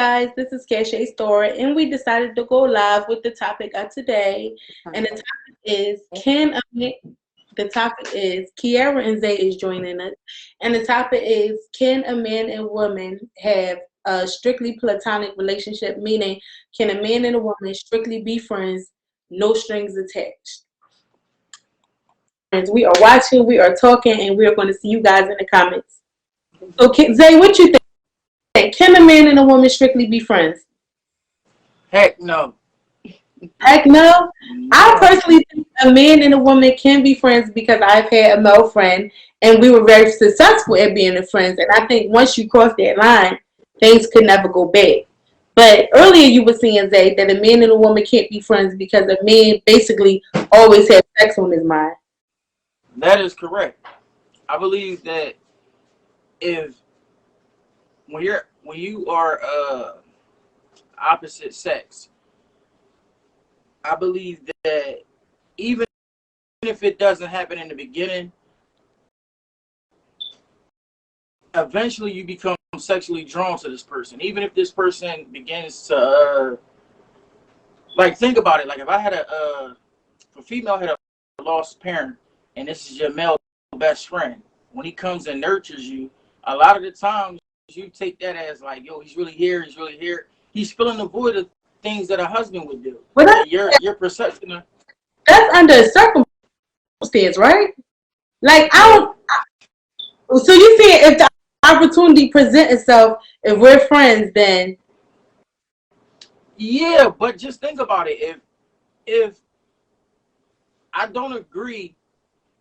guys, this is Cashae Store, and we decided to go live with the topic of today. And the topic is the topic is Kiara and Zay is joining us, and the topic is, can a man and woman have a strictly platonic relationship? Meaning, can a man and a woman strictly be friends, no strings attached? We are watching, we are talking, and we are going to see you guys in the comments. Okay, Zay, what you think? Can a man and a woman strictly be friends? Heck no. Heck no. I personally think a man and a woman can be friends because I've had a male friend and we were very successful at being friends. And I think once you cross that line, things could never go back. But earlier you were saying, Zay, that a man and a woman can't be friends because a man basically always has sex on his mind. That is correct. I believe that when you are opposite sex, I believe that even if it doesn't happen in the beginning, eventually you become sexually drawn to this person. Even if this person begins to like, think about it. Like, if I had if a female had a lost parent and this is your male best friend, when he comes and nurtures you, a lot of the times you take that as like, yo, he's really here, he's filling the void of things that a husband would do. But your perception of that's under a circumstance, right? Like, so you saying if the opportunity presents itself, if we're friends, then yeah, but just think about it. If I don't agree,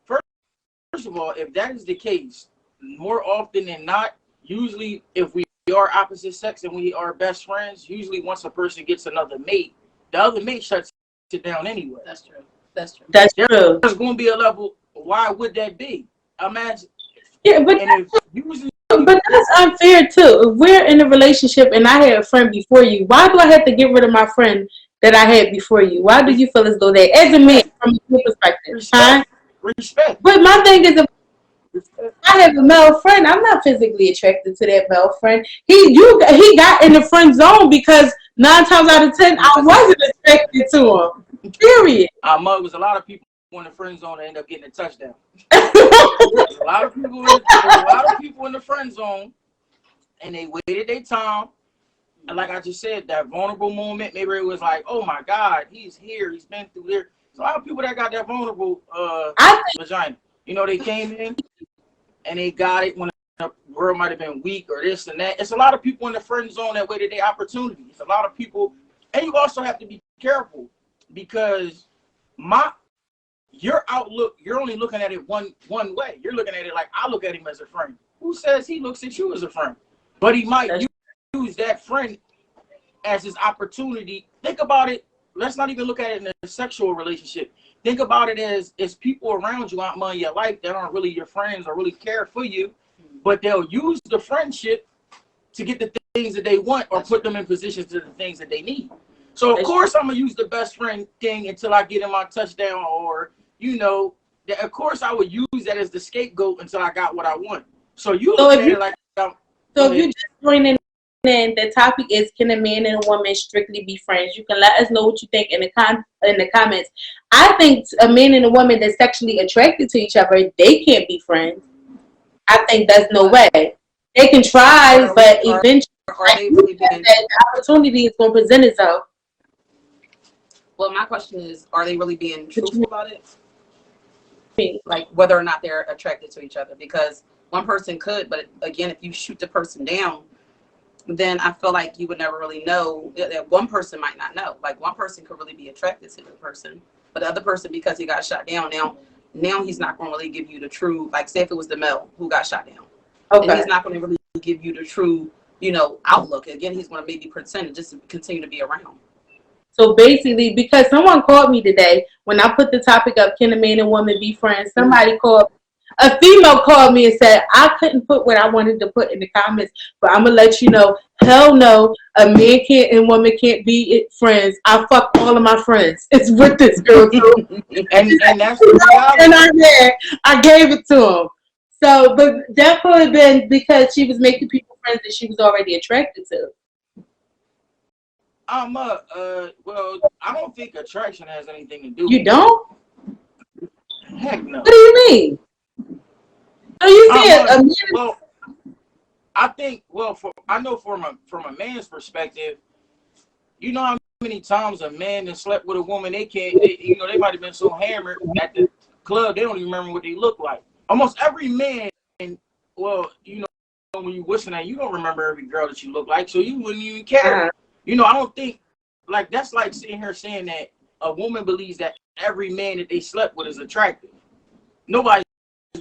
first of all, if that is the case, more often than not, usually if we are opposite sex and we are best friends, usually once a person gets another mate, the other mate shuts it down anyway. That's true. That's true. There's going to be a level. Why would that be? Imagine. Yeah, but that's unfair too. If we're in a relationship and I had a friend before you, why do I have to get rid of my friend that I had before you? Why do you feel as though that, as a man, from your perspective, respect. But my thing is, if I have a male friend, I'm not physically attracted to that male friend. He got in the friend zone because 9 times out of 10 I wasn't attracted to him. Period. Was a lot of people in the friend zone that end up getting a touchdown. There's a lot of people in the friend zone, and they waited their time. And like I just said, that vulnerable moment, maybe it was like, oh my God, he's here, he's been through there. There's a lot of people that got that vulnerable vagina. You know, they came in and they got it when the world might have been weak or this and that. It's a lot of people in the friend zone that waited their opportunity. It's a lot of people, and you also have to be careful because your outlook, you're only looking at it one way. You're looking at it like, I look at him as a friend. Who says he looks at you as a friend? But he might use that friend as his opportunity. Think about it. Let's not even look at it in a sexual relationship. Think about it as people around you out in your life that aren't really your friends or really care for you, but they'll use the friendship to get the things that they want or put them in positions to the things that they need. So of course I'm gonna use the best friend thing until I get in my touchdown, or of course I would use that as the scapegoat until I got what I want. So you look at it like, so if you just joining in, the topic is, can a man and a woman strictly be friends? You can let us know what you think in the comments. I think a man and a woman that's sexually attracted to each other, they can't be friends. I think that's no way. They can try, but eventually that opportunity is going to present itself. Well, my question is, are they really being truthful about it? Like, whether or not they're attracted to each other? Because one person could, but again, if you shoot the person down, then I feel like you would never really know. That one person might not know. Like, one person could really be attracted to the person, but the other person, because he got shot down, now he's not going to really give you the true, like, say if it was the male who got shot down, and he's not going to really give you the true, outlook. Again, he's going to maybe pretend and just continue to be around. So basically, because someone called me today when I put the topic up, can a man and woman be friends? A female called me and said, I couldn't put what I wanted to put in the comments, but I'm going to let you know, hell no, a man can't and woman can't be friends. I fuck all of my friends. It's with this girl. and that's and I gave it to him. So, but that could have been because she was making people friends that she was already attracted to. Well, I don't think attraction has anything to do with You it. don't? Heck no. What do you mean? So you see Well, I think, well, I know from a man's perspective, you know how many times a man that slept with a woman, they might have been so hammered at the club, they don't even remember what they look like. Almost every man, well, when you whistling at, you don't remember every girl that you look like, so you wouldn't even care. I don't think, like, that's like sitting here saying that a woman believes that every man that they slept with is attractive. Nobody's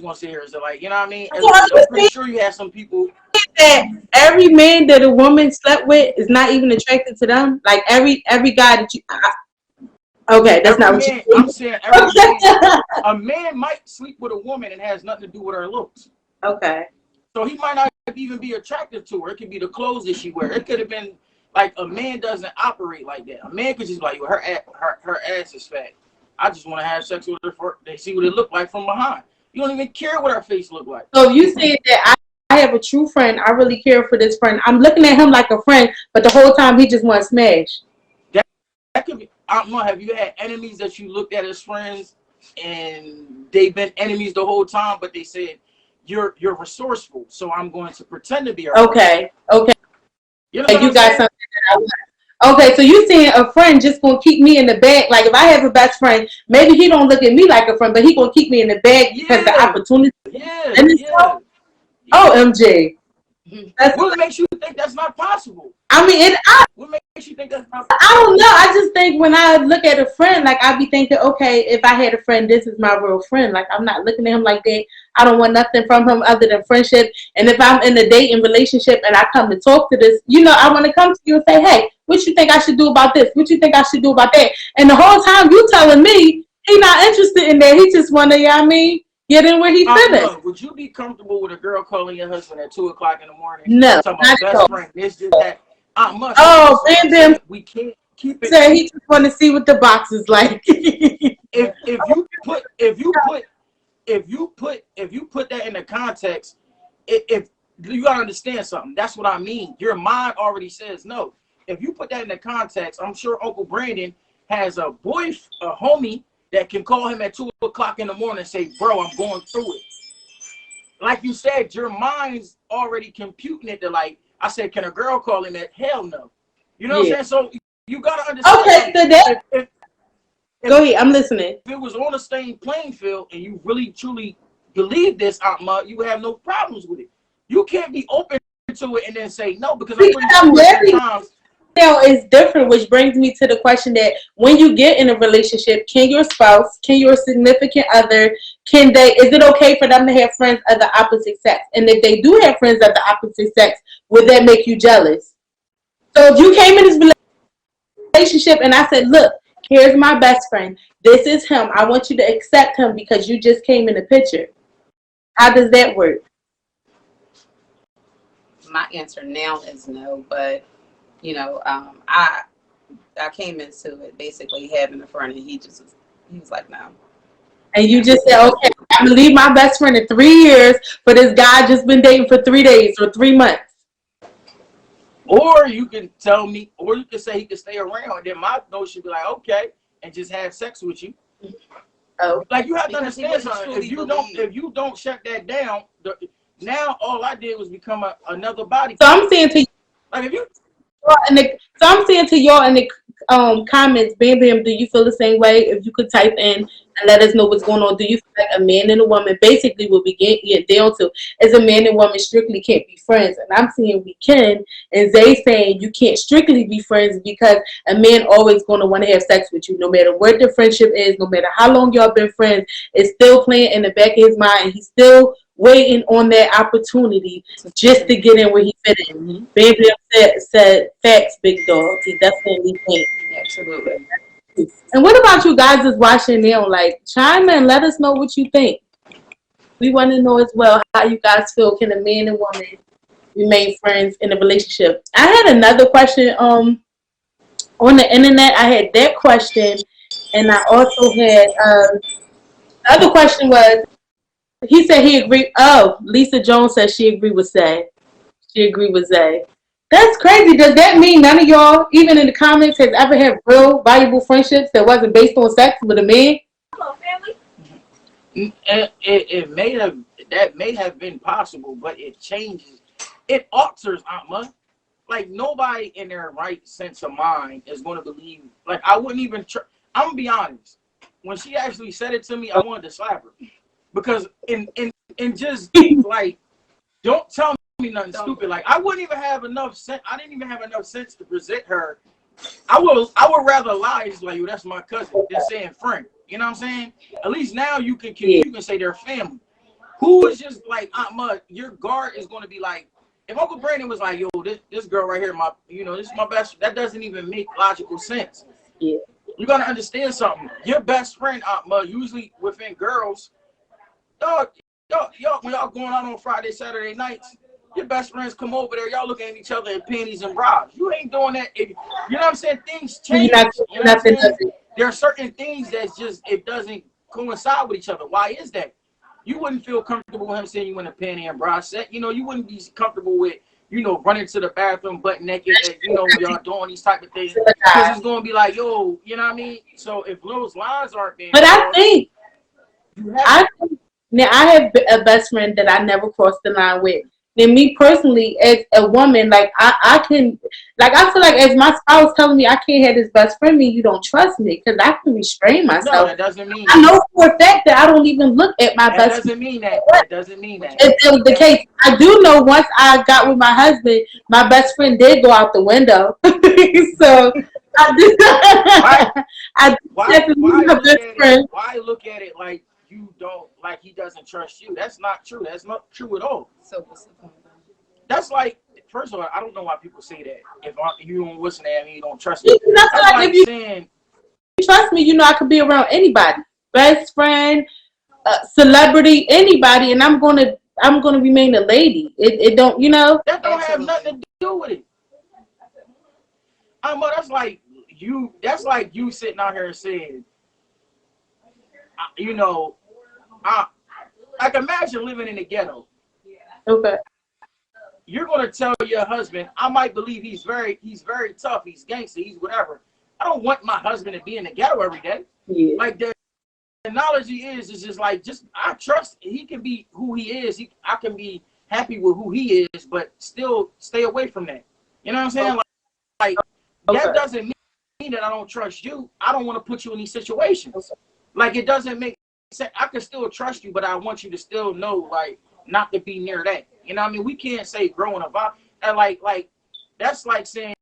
gonna sit here and say, like, you know what I mean? I'm pretty sure you have some people that every man that a woman slept with is not even attracted to them. Like every guy that you. Okay, that's not what you. I'm saying every man. A man might sleep with a woman and has nothing to do with her looks. Okay. So he might not even be attracted to her. It could be the clothes that she wears. It could have been like a man doesn't operate like that. A man could just be like, her ass is fat. I just want to have sex with her they see what it look like from behind. You don't even care what her face look like. So you said that I have a true friend. I really care for this friend. I'm looking at him like a friend, but the whole time he just wants to smash. That could be. I don't know. Have you had enemies that you looked at as friends and they've been enemies the whole time, but they said you're resourceful, so I'm going to pretend to be a friend. Okay. You know you got something that I want. Okay, so you saying a friend just gonna keep me in the bag? Like if I have a best friend, maybe he don't look at me like a friend, but he gonna keep me in the bag because the opportunity. Yeah. Oh, MJ. What makes you think that's not possible? I mean, what makes you think that's not possible? I don't know. I just think when I look at a friend, like I be thinking, okay, if I had a friend, this is my real friend. Like I'm not looking at him like that. I don't want nothing from him other than friendship. And if I'm in a dating relationship and I come to talk to this, I want to come to you and say, hey, what you think I should do about this? What you think I should do about that? And the whole time you telling me he not interested in that. He just want to, get in where he fit. Would you be comfortable with a girl calling your husband at 2:00 in the morning? No, talking about best friend. This, that. Then we can't keep it. Say he just want to see what the box is like. if you put that in the context, if you gotta understand something, that's what I mean. Your mind already says no. If you put that in the context, I'm sure Uncle Brandon has a homie that can call him at 2:00 in the morning and say, bro, I'm going through it. Like you said, your mind's already computing it to, like, I said, can a girl call him that? Hell no. You know what I'm saying? So you got to understand. Okay, so that. Go ahead, I'm listening. If it was on the same playing field and you really, truly believe this, you would have no problems with it. You can't be open to it and then say no, because I'm pretty sure it's different, which brings me to the question that when you get in a relationship, can your spouse, can your significant other, is it okay for them to have friends of the opposite sex? And if they do have friends of the opposite sex, would that make you jealous? So if you came in this relationship and I said, look, here's my best friend. This is him. I want you to accept him because you just came in the picture. How does that work? My answer now is no, but I came into it basically having a friend, and he was like, no. And you just said, okay, I'm gonna leave my best friend in 3 years for this guy just been dating for 3 days or 3 months. Or you can tell me, or you can say he can stay around, and then my notion be like, okay, and just have sex with you. Oh, like you have to understand something. If you don't shut that down, now all I did was become another body. So I'm saying to you, like if you. So I'm saying to y'all in the comments, Bam Bam, do you feel the same way? If you could type in and let us know what's going on. Do you feel like a man and a woman, basically what we get down to is a man and woman strictly can't be friends? And I'm saying we can, and Zay saying you can't strictly be friends because a man always going to want to have sex with you, no matter what the friendship is, no matter how long y'all been friends. It's still playing in the back of his mind, and he's still waiting on that opportunity just to get in where he fit in. Mm-hmm. Baby said facts, big dog. He definitely can't. Absolutely. And what about you guys that's watching now? Like, chime in, let us know what you think. We want to know as well how you guys feel. Can a man and woman remain friends in a relationship? I had another question on the internet. I had that question, and I also had the other question was, he said he agreed. Oh, Lisa Jones said she agreed with Zay. She agreed with Zay. That's crazy. Does that mean none of y'all, even in the comments, has ever had real valuable friendships that wasn't based on sex with a man? Hello, family. It may have, that may have been possible, but it changes, it alters, Atma. Like nobody in their right sense of mind is going to believe. Like I wouldn't even. I'm gonna be honest. When she actually said it to me, I wanted to slap her because in just like, don't tell me nothing stupid. Like I wouldn't even have enough sense. I didn't even have enough sense to present her. I would rather lie. It's like, yo, that's my cousin, than saying friend. You know what I'm saying? At least now you can say they're family. Who is just like your guard is going to be like, if Uncle Brandon was like, yo, this girl right here, this is my best. That doesn't even make logical sense. Yeah. You gotta understand something. Your best friend, usually within girls, y'all, when y'all going out on Friday, Saturday nights, your best friends come over there. Y'all looking at each other in panties and bras. You ain't doing that. You know what I'm saying? Things change. You know what I'm saying? There are certain things that's just, it doesn't coincide with each other. Why is that? You wouldn't feel comfortable with him saying you in a panty and bra set. You know, you wouldn't be comfortable with, running to the bathroom butt naked, when y'all doing these type of things. Because it's going to be like, yo, you know what I mean? So if those lines aren't being... But I think now I have a best friend that I never crossed the line with. Then me personally, as a woman, like I can, like I feel like as my spouse telling me I can't have this best friend, mean you don't trust me because I can restrain myself. No, that doesn't mean I know for a fact that I don't even look at my best friend. That doesn't mean that. That doesn't mean that. If it was the case, I do know once I got with my husband, my best friend did go out the window. So I did. Why look at it like you don't, like he doesn't trust you? That's not true. That's not true at all. So what's the point? That's like, first of all, I don't know why people say that. If you don't listen to me, you don't trust me. That's like if you saying, trust me, I could be around anybody, best friend, celebrity, anybody, and I'm gonna remain a lady. It don't, that don't have nothing to do with it. That's like you sitting out here saying, like imagine living in the ghetto. Okay. You're gonna tell your husband, I might believe he's very tough, he's gangster, he's whatever. I don't want my husband to be in the ghetto every day. Yeah. Like the analogy is just like, I trust he can be who he is. I can be happy with who he is, but still stay away from that. You know what I'm saying? Like that doesn't mean that I don't trust you. I don't want to put you in these situations. Like it doesn't make sense. I can still trust you, but I want you to still know, like, not to be near that. You know what I mean? We can't say growing up. And like that's like saying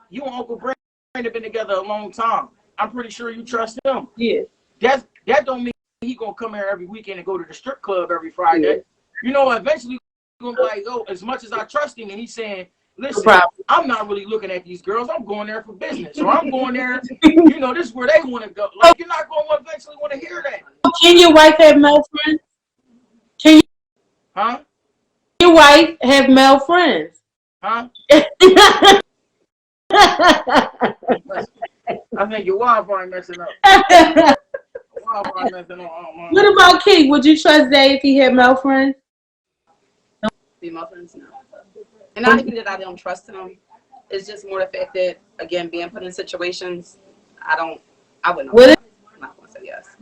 you and Uncle Brandon have been together a long time. I'm pretty sure you trust him. Yeah. That don't mean he gonna come here every weekend and go to the strip club every Friday. Yeah. Eventually you're gonna be like, oh, as much as I trust him, and he's saying, listen, I'm not really looking at these girls. I'm going there for business, or I'm going there. This is where they want to go. Like you're not going to eventually want to hear that. Can your wife have male friends? Huh? Your wife have male friends? Huh? I think your wife ain't messing up. What about King? Would you trust Zay if he had male friends? Female friends, no. And not even that I don't trust him. It's just more the fact that, again, being put in situations, I wouldn't know. I'm not going to say yes.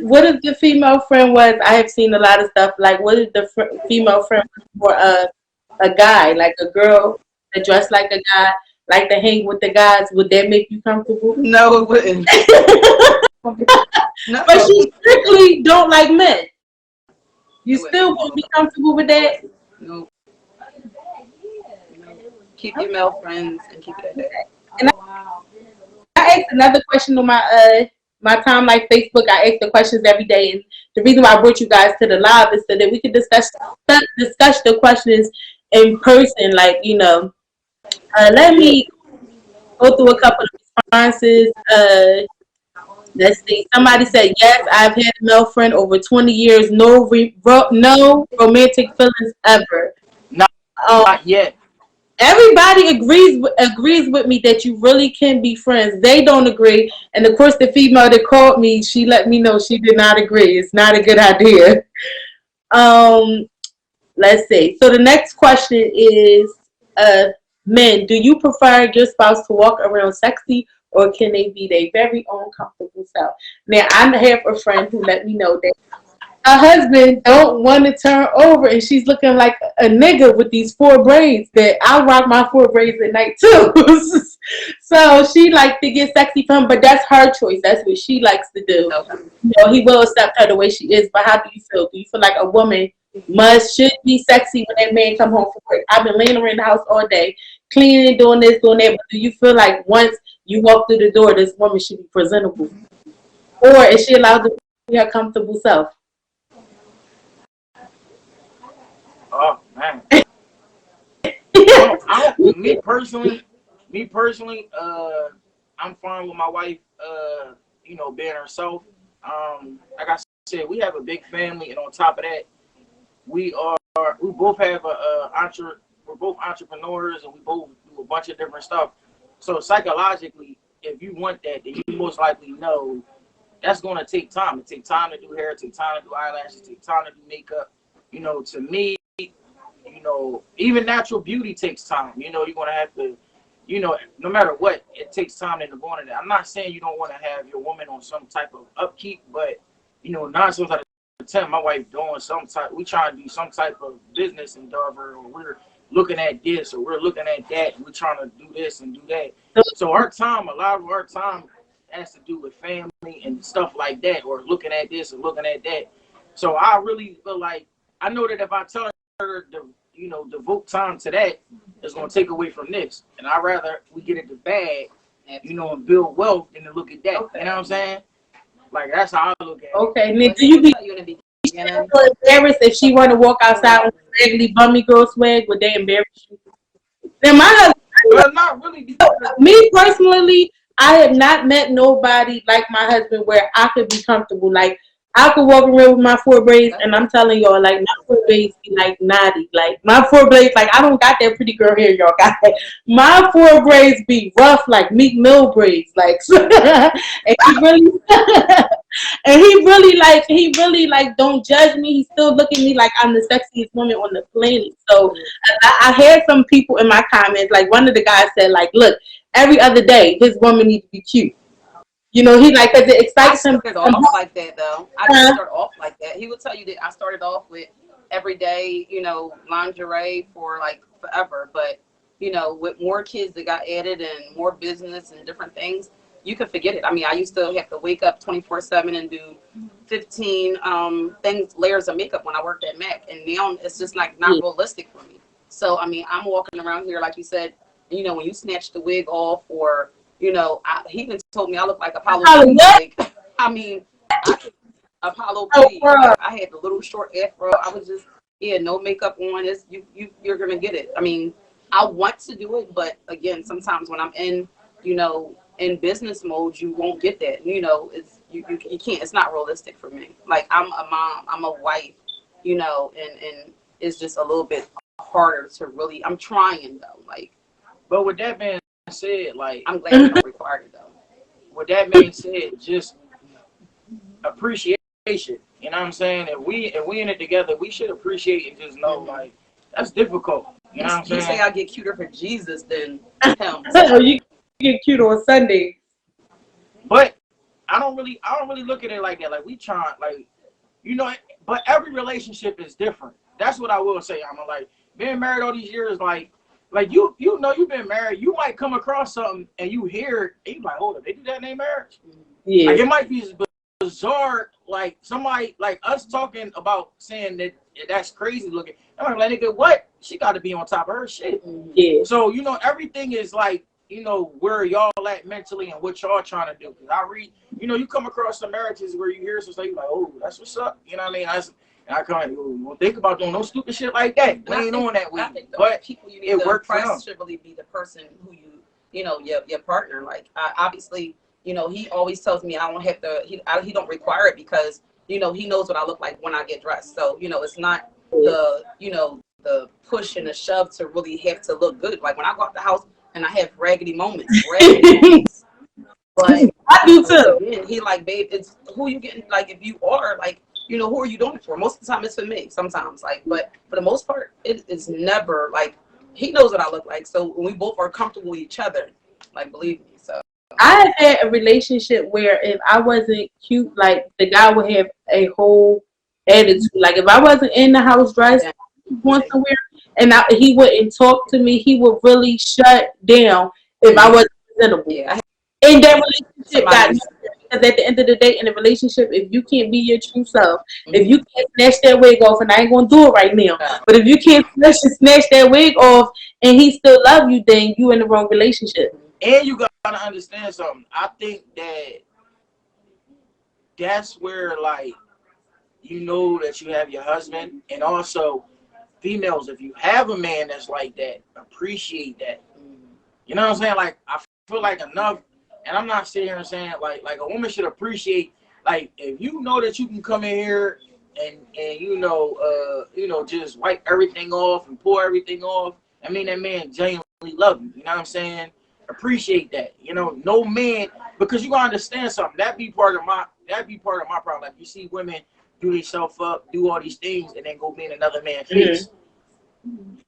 What if the female friend was, I have seen a lot of stuff, like what if the female friend was for a guy, like a girl that dressed like a guy, like to hang with the guys? Would that make you comfortable? No, it wouldn't. No. But she strictly don't like men. You still wouldn't be comfortable with that? No. Keep your male friends and keep it at that. And I asked another question on my timeline Facebook. I ask the questions every day, and the reason why I brought you guys to the live is so that we could discuss the questions in person. Like, let me go through a couple of responses. Let's see. Somebody said, yes, I've had a male friend over 20 years. No romantic feelings ever. Not yet. Everybody agrees with me that you really can be friends. They don't agree. And of course, the female that called me, she let me know she did not agree. It's not a good idea. Let's see. So the next question is, Men, do you prefer your spouse to walk around sexy, or can they be their very own comfortable self? Now, I have a friend who let me know that her husband don't want to turn over, and she's looking like a nigga with these 4 braids. That I rock my 4 braids at night too. So she like to get sexy for him, but that's her choice. That's what she likes to do. Okay. You know, he will accept her the way she is. But how do you feel? Do you feel like a woman should be sexy when that man come home from work? I've been laying around the house all day, cleaning, doing this, doing that. But do you feel like once you walk through the door, this woman should be presentable, or is she allowed to be her comfortable self? Oh man. Me personally, I'm fine with my wife, you know, being herself. Like I said, we have a big family, and on top of that, we both have we're both entrepreneurs, and we both do a bunch of different stuff. So psychologically, if you want that, then you most likely know that's going to take time. It takes time to do hair, it takes time to do eyelashes, it takes time to do makeup. You know, to me, you know, even natural beauty takes time. You know, you're going to have to, you know, no matter what, it takes time to go into that. I'm not saying you don't want to have your woman on some type of upkeep, but, you know, 9 times out of 10, my wife doing we trying to do some type of business endeavor, or we're looking at this, or we're looking at that, and we're trying to do this and do that. So our time, a lot of our time has to do with family and stuff like that, or looking at this or looking at that. So I really feel like, I know that if I tell her to, you know, devote time to that, it's going to take away from this. And I'd rather we get it the bag, you know, and build wealth than to look at that. Okay. You know what I'm saying? Like, that's how I look at it. Okay, Nick, do you be embarrassed if she want to walk outside with raggedy bummy girl swag? Would they embarrass you? Then my husband, well, not really. Me personally, I have not met nobody like my husband where I could be comfortable. Like, I could walk around with my 4 braids, and I'm telling y'all, like, my 4 braids be like naughty. Like, my 4 braids, like, I don't got that pretty girl hair y'all got. My 4 braids be rough, like Meek Mill braids. Like, and he really, and he really like don't judge me. He still look at me like I'm the sexiest woman on the planet. So I had some people in my comments, like one of the guys said, like, look, every other day his woman needs to be cute. You know, he like, because it excites him. Off like that though. I didn't start off like that. He would tell you that I started off with everyday, you know, lingerie for like forever. But you know, with more kids that got added and more business and different things, you can forget it. I mean, I used to have to wake up 24/7 and do 15 layers of makeup when I worked at Mac, and now it's just like not realistic for me. So I mean, I'm walking around here like you said, you know, when you snatch the wig off, or you know, he even told me I look like Apollo. Like, I mean, Apollo P. I had the little short afro. I was just, no makeup on. You're gonna get it. I mean, I want to do it, but again, sometimes when I'm in, you know, in business mode, you won't get that. You know, it's you can't. It's not realistic for me. Like, I'm a mom, I'm a wife, you know, and it's just a little bit harder to really. I'm trying though, like. But with that being said, like, I'm glad you don't require it though. With that being said, just appreciation. You know what I'm saying? If we in it together, we should appreciate and just know, like, that's difficult. You know what I'm saying? You say I get cuter for Jesus than him. You get cute on Sunday. But I don't really look at it like that. Like, we try, like, you know, but every relationship is different. That's what I will say. I'm like, being married all these years, like you know, you've been married, you might come across something and you hear it, and you're like, hold up, they do that in their marriage? Yeah. Like, it might be bizarre, like somebody like us talking about saying that that's crazy looking. I'm like, nigga, what? She got to be on top of her shit. Yeah. So, you know, everything is like, you know, where y'all at mentally and what y'all trying to do. Cause I read, you know, you come across some marriages where you hear some stuff, you're like, oh, that's what's up. You know what I mean? And I kind of think about doing no stupid shit like that. We ain't on that way. But people you need to impress should really be the person who you know, your partner. Like, obviously, you know, he always tells me I don't have to. He don't require it because, you know, he knows what I look like when I get dressed. So, you know, it's not the, you know, the push and the shove to really have to look good. Like, when I go out the house and I have raggedy moments. But I do too. Again, he like, babe, it's who you getting. Like, if you are like, you know, who are you doing it for? Most of the time it's for me. Sometimes, like, but for the most part, it is never like he knows what I look like. So when we both are comfortable with each other, like, believe me. So I had a relationship where if I wasn't cute, like the guy would have a whole attitude. Like if I wasn't in the house dressed, going somewhere, and he wouldn't talk to me, he would really shut down if I wasn't presentable. yeah, And that relationship got nowhere, because at the end of the day, in a relationship, if you can't be your true self, if you can't snatch that wig off, and I ain't gonna do it right now, but if you can't snatch that wig off and he still love you, then you in the wrong relationship. And you gotta understand something. I think that's where, like, you know that you have your husband, and also females, if you have a man that's like that, appreciate that. You know what I'm saying? Like, I feel like enough, and I'm not sitting here and saying like a woman should appreciate, like, if you know that you can come in here and just wipe everything off and pour everything off. I mean, that man genuinely love you. You know what I'm saying? Appreciate that. You know, no man, because you gotta understand something. That be part of my problem. Like, you see women do themselves up, do all these things, and then go be in another man's face.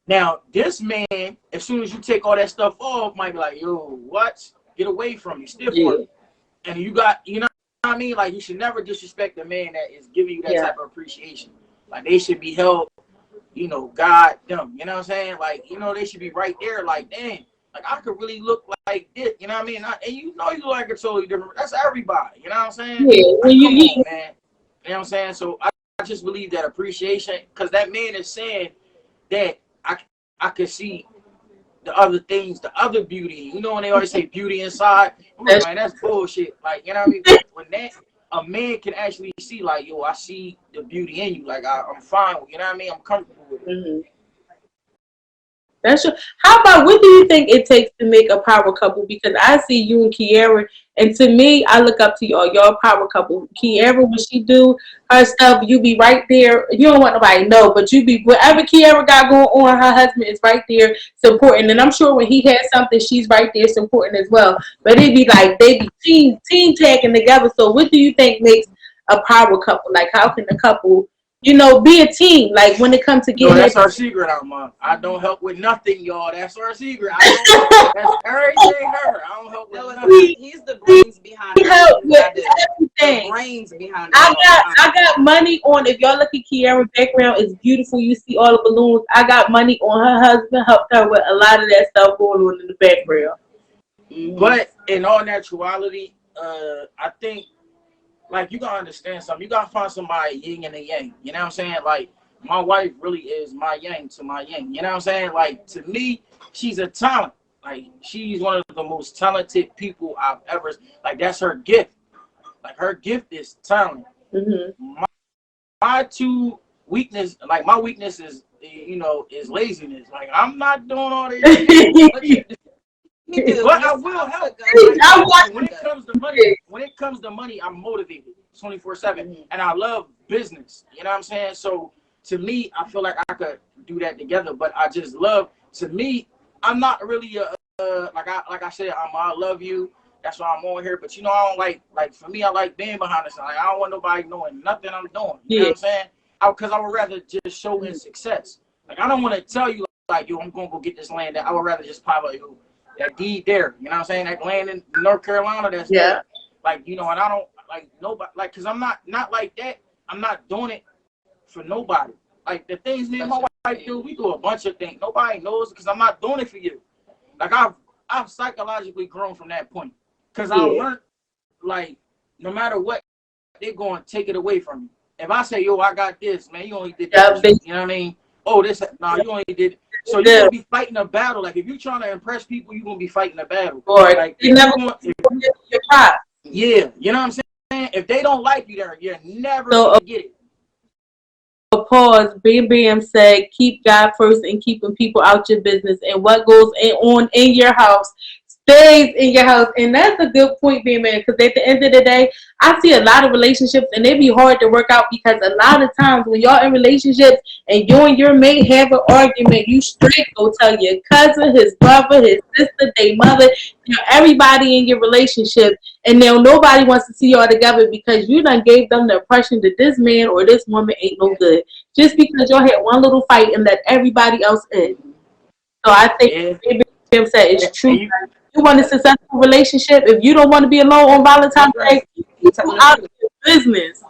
Now, this man, as soon as you take all that stuff off, might be like, yo, what? Get away from me, stiff arm. And you know what I mean? Like, you should never disrespect the man that is giving you that type of appreciation. Like, they should be held, God them. You know what I'm saying? Like, they should be right there. Like, damn, like, I could really look like this. You know what I mean? And you look like a totally different. That's everybody. You know what I'm saying? Yeah. Like, come on, man. You know what I'm saying? So I just believe that appreciation, because that man is saying that I could see the other things, the other beauty. You know when they always say beauty inside? I'm like, man, that's bullshit. Like, you know what I mean? When a man can actually see, like, yo, I see the beauty in you. Like, I'm fine with, you know what I mean? I'm comfortable with it. That's true. How about, what do you think it takes to make a power couple? Because I see you and Kiara, and to me, I look up to y'all. Y'all power couple. Kiara, when she do her stuff, you be right there. You don't want nobody to know, but you be, whatever Kiara got going on, her husband is right there supporting. And I'm sure when he has something, she's right there supporting as well. But it be like they be team tagging together. So what do you think makes a power couple? Like, how can a couple, be a team, like, when it comes to getting that's our secret, Alma. I don't help with nothing, y'all. That's our secret. That's everything her. I don't help with nothing. He's the brains behind it. Help with everything. The brains behind it. I got money on, if y'all look at Kiara's background, it's beautiful. You see all the balloons. I got money on her husband, helped her with a lot of that stuff going on in the background. But in all naturality, I think, like, you gotta understand something. You gotta find somebody yin and a yang. You know what I'm saying? Like, my wife really is my yang to my yang. You know what I'm saying? Like, to me, she's a talent. Like, she's one of the most talented people I've ever. Like, that's her gift. Like, her gift is talent. My two weakness, like, my weakness is, is laziness. Like, I'm not doing all this. But I will help. When it comes to money, I'm motivated 24/7, and I love business. You know what I'm saying? So to me, I feel like I could do that together. But I just love. To me, I'm not really like I said, I love you. That's why I'm on here. But I don't like for me, I like being behind the scene. Like, I don't want nobody knowing nothing I'm doing. You know what I'm saying? Because I would rather just show in success. Like, I don't want to tell you like, yo, I'm gonna go get this land. I would rather just pop up, yo, that deed there, you know what I'm saying? That land in North Carolina, that's there. Like, and I don't like nobody, like, cause I'm not like that. I'm not doing it for nobody. Like, the things me and my wife do, we do a bunch of things. Nobody knows, because I'm not doing it for you. Like, I've psychologically grown from that point, cause I learned, like, no matter what, they're going to take it away from me. If I say, yo, I got this, man, you only did that. You know what I mean? Oh, this, nah, you only did. So you're going to be fighting a battle. Like, if you're trying to impress people, you're going to be fighting a battle. Or like, you never going to get your pride. Yeah, you know what I'm saying? If they don't like you there, you're never going to get it. Pause. Bam Bam said, keep God first and keeping people out your business. And what goes on in your house stays in your house. And that's a good point, Bam Bam, because at the end of the day, I see a lot of relationships and they be hard to work out, because a lot of times when y'all in relationships and you and your mate have an argument, you straight go tell your cousin, his brother, his sister, their mother, everybody in your relationship, and now nobody wants to see y'all together because you done gave them the impression that this man or this woman ain't no good, just because y'all had one little fight and let everybody else in. So I think Yeah. maybe Tim said it's true. And You want a successful relationship. If you don't want to be alone on Valentine's Day, You keep telling out the of truth. your business.